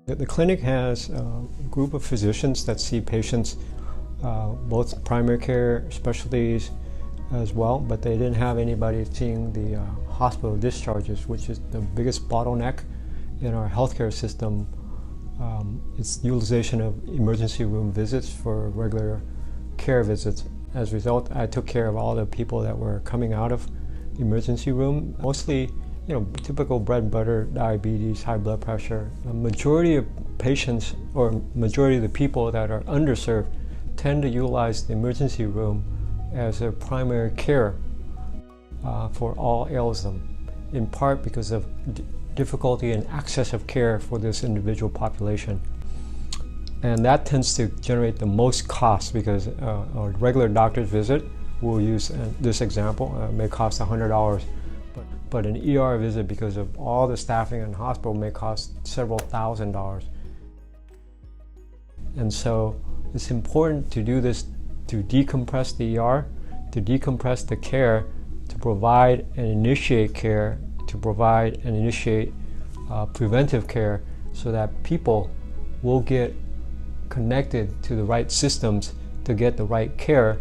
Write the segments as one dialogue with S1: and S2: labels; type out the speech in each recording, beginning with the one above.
S1: The clinic has a group of physicians that see patients, both primary care specialties as well, but they didn't have anybody seeing the hospital discharges, which is the biggest bottleneck in our healthcare system. It's utilization of emergency room visits for regular care visits. As a result, I took care of all the people that were coming out of emergency room, mostly typical bread and butter, diabetes, high blood pressure. A majority of patients, or majority of the people that are underserved, tend to utilize the emergency room as their primary care for all ails them, in part because of difficulty in access of care for this individual population. And that tends to generate the most cost, because a regular doctor's visit, we'll use this example, may cost $100. But an ER visit, because of all the staffing in the hospital, may cost several $1,000s. And so it's important to do this, to decompress the ER, to decompress the care, to provide and initiate care, to provide and initiate preventive care, so that people will get connected to the right systems to get the right care.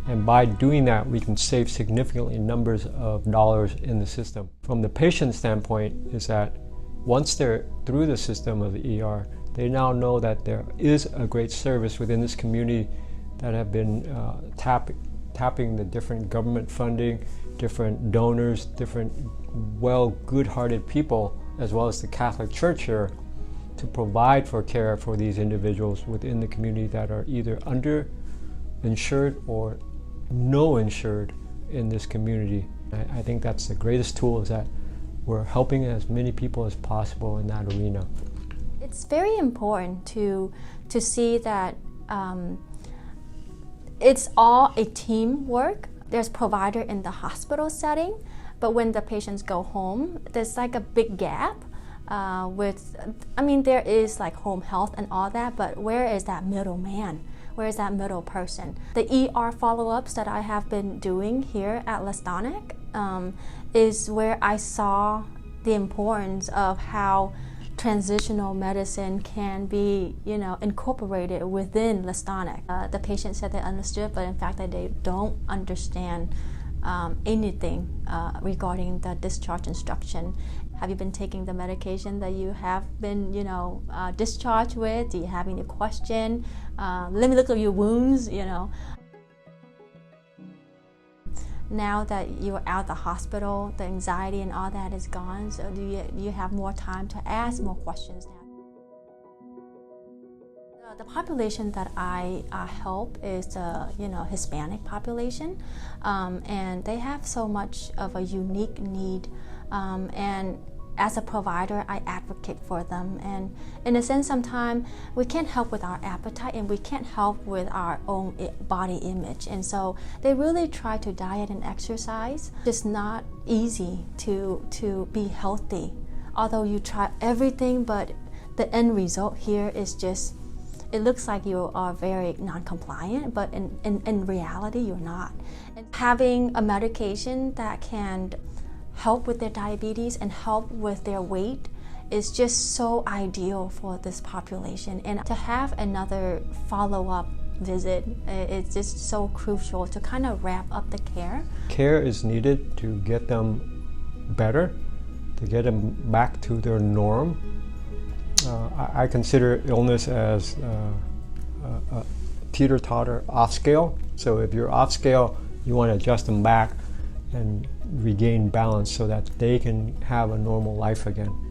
S1: And by doing that, we can save significantly numbers of dollars in the system. From the patient standpoint, is that once they're through the system of the ER, they now know that there is a great service within this community that have been tapping the different government funding, different donors, different good-hearted people, as well as the Catholic Church here, to provide for care for these individuals within the community that are either underinsured or no insured in this community. I think that's the greatest tool, is that we're helping as many people as possible in that arena.
S2: It's very important to see that it's all a teamwork. There's provider in the hospital setting, but when the patients go home, there's like a big gap there is like home health and all that, but where is that middleman? Where is that middle person? The ER follow-ups that I have been doing here at Lestonic is where I saw the importance of how transitional medicine can be, incorporated within Lestonic. The patient said they understood, but in fact that they don't understand anything regarding the discharge instruction. Have you been taking the medication that you have been, discharged with? Do you have any question? Let me look at your wounds, Now that you're out of the hospital, the anxiety and all that is gone, so do you have more time to ask more questions now? The population that I help is the Hispanic population, and they have so much of a unique need, and as a provider, I advocate for them. And in a sense, sometimes we can't help with our appetite, and we can't help with our own body image. And so they really try to diet and exercise. It's not easy to be healthy, although you try everything, but the end result here is just, it looks like you are very non-compliant, but in reality, you're not. And having a medication that can help with their diabetes and help with their weight is just so ideal for this population. And to have another follow-up visit, it's just so crucial to kind of wrap up the care.
S1: Care is needed to get them better, to get them back to their norm. I consider illness as a teeter-totter off scale. So if you're off scale, you want to adjust them back and regain balance so that they can have a normal life again.